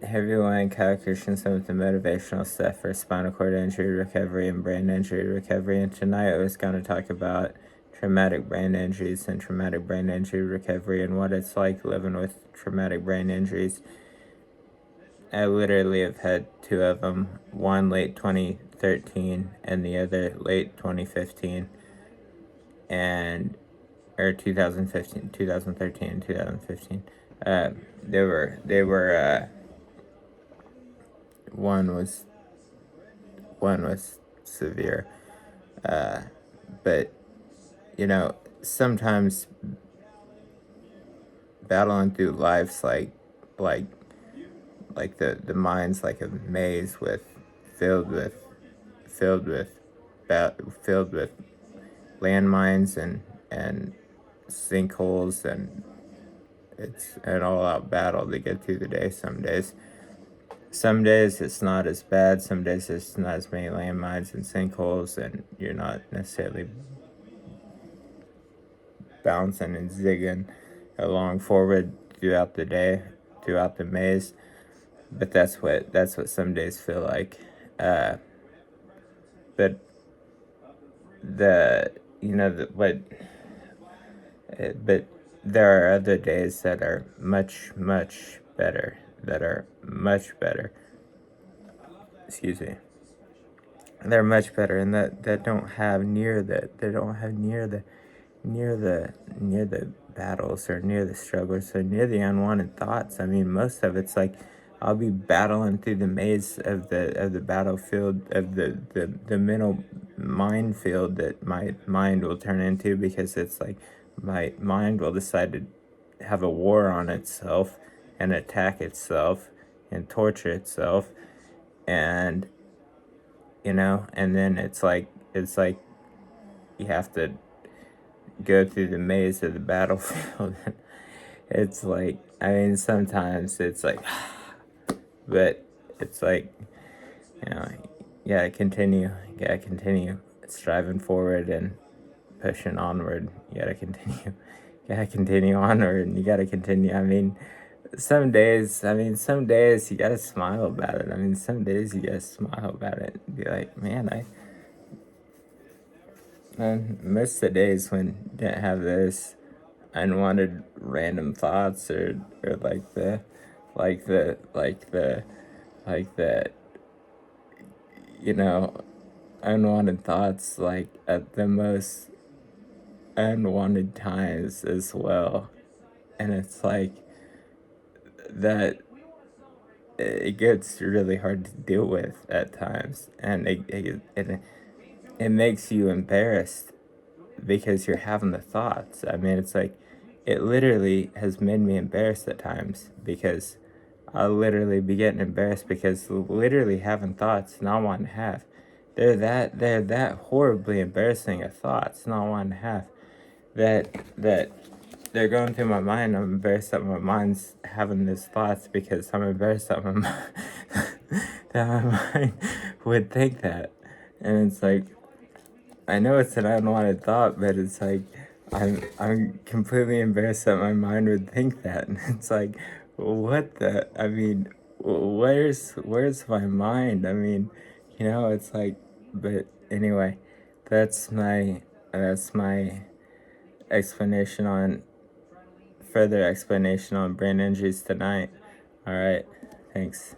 Hey everyone, Kyle Christensen with the motivational stuff for spinal cord injury recovery and brain injury recovery. And tonight I was going to talk about traumatic brain injuries and traumatic brain injury recovery and what it's like living with traumatic brain injuries. I literally have had two of them, one late 2013 and the other late 2015 and or 2015, 2013 and 2015. They were one was severe. But sometimes battling through life's like the mind's like a maze filled with filled with filled with landmines and sinkholes, and it's an all-out battle to get through the day. Some days it's not as bad. Some days it's not as many landmines and sinkholes, and you're not necessarily bouncing and zigging along forward throughout the day, throughout the maze. But that's what some days feel like. But the you know the, but there are other days that are much better. That are much better. Excuse me. They're much better, and that don't have near the they don't have near the battles or near the struggles or near the unwanted thoughts. I mean, most of it's like I'll be battling through the maze of the battlefield of the mental minefield that my mind will turn into, because it's like my mind will decide to have a war on itself and attack itself and torture itself, and and then it's like you have to go through the maze of the battlefield. It's like, I mean, sometimes it's like, but it's like, you gotta continue striving forward and pushing onward. You gotta continue onward, and you gotta continue. Some days you gotta smile about it. Some days you gotta smile about it and be like, man, most of the days when you didn't have this unwanted random thoughts, or like the like the unwanted thoughts, like at the most unwanted times as well. And it's like that it gets really hard to deal with at times, and it makes you embarrassed because you're having the thoughts. It's like, it literally has made me embarrassed at times, because I'll literally be getting embarrassed because literally having thoughts not wanting to have. They're that horribly embarrassing of thoughts not wanting to have, that they're going through my mind. I'm embarrassed that my mind's having these thoughts, because I'm embarrassed that that my mind would think that. And it's like, I know it's an unwanted thought, but it's like I'm completely embarrassed that my mind would think that. And it's like, what the? Where's my mind? It's like, but anyway, that's my explanation on further explanation on brain injuries tonight. All right, thanks.